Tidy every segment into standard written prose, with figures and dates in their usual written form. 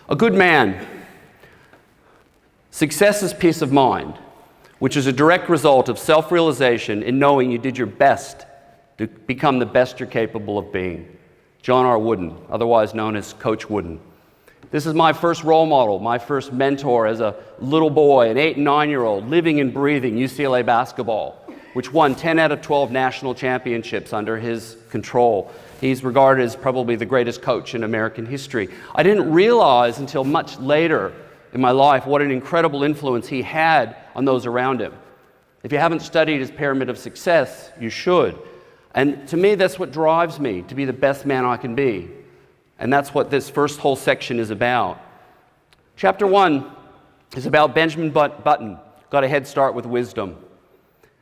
A good man. Success is peace of mind, which is a direct result of self-realization in knowing you did your best to become the best you're capable of being. John R. Wooden, otherwise known as Coach Wooden. This is my first role model, my first mentor as a little boy, an 8 and 9-year-old, living and breathing UCLA basketball, which won 10 out of 12 national championships under his control. He's regarded as probably the greatest coach in American history. I didn't realize until much later in my life what an incredible influence he had on those around him. If you haven't studied his pyramid of success, you should. And to me, that's what drives me to be the best man I can be. And that's what this first whole section is about. Chapter 1 is about Benjamin Button, got a head start with wisdom.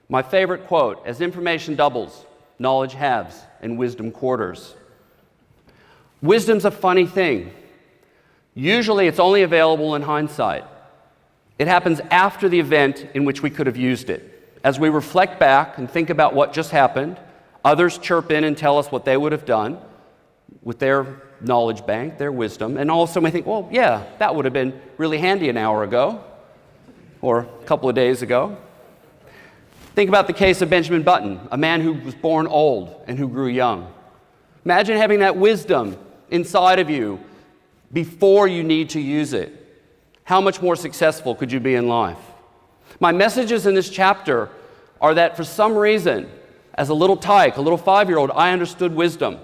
My favorite quote, as information doubles, knowledge halves, and wisdom quarters. Wisdom's a funny thing. Usually it's only available in hindsight. It happens after the event in which we could have used it. As we reflect back and think about what just happened, others chirp in and tell us what they would have done with their knowledge bank, their wisdom, and also we think, well, yeah, that would have been really handy an hour ago or a couple of days ago. Think about the case of Benjamin Button, a man who was born old and who grew young. Imagine having that wisdom inside of you before you need to use it. How much more successful could you be in life? My messages in this chapter are that for some reason, as a little tyke, a little 5-year-old, I understood wisdom.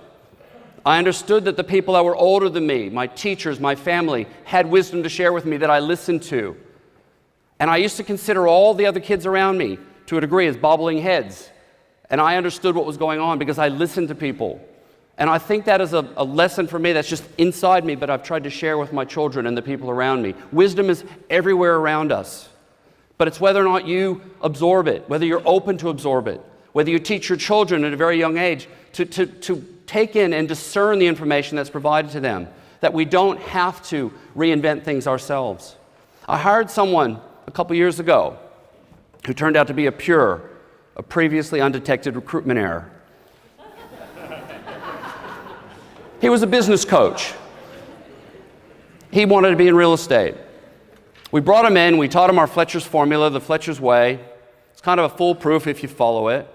I understood that the people that were older than me, my teachers, my family, had wisdom to share with me that I listened to. And I used to consider all the other kids around me, to a degree, as bobbling heads. And I understood what was going on because I listened to people. And I think that is a lesson for me that's just inside me, but I've tried to share with my children and the people around me. Wisdom is everywhere around us. But it's whether or not you absorb it, whether you're open to absorb it, whether you teach your children at a very young age to take in and discern the information that's provided to them, that we don't have to reinvent things ourselves. I hired someone a couple years ago who turned out to be a previously undetected recruitment error. He was a business coach. He wanted to be in real estate. We brought him in, we taught him our Fletcher's formula, the Fletcher's way. It's kind of a foolproof if you follow it.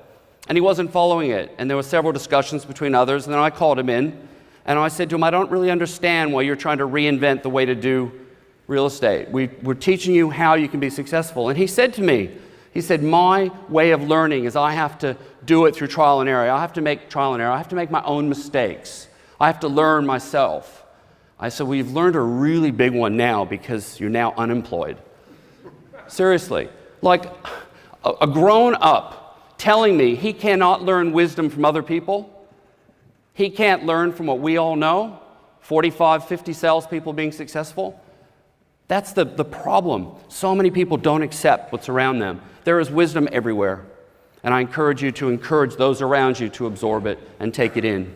And he wasn't following it. And there were several discussions between others. And then I called him in, and I said to him, I don't really understand why you're trying to reinvent the way to do real estate. We're teaching you how you can be successful. And he said to me, he said, my way of learning is I have to do it through trial and error. I have to make trial and error. I have to make my own mistakes. I have to learn myself. I said, well, you've learned a really big one now because you're now unemployed. Seriously. Like a grown-up telling me he cannot learn wisdom from other people. He can't learn from what we all know, 45, 50 salespeople being successful. That's the problem. So many people don't accept what's around them. There is wisdom everywhere. And I encourage you to encourage those around you to absorb it and take it in.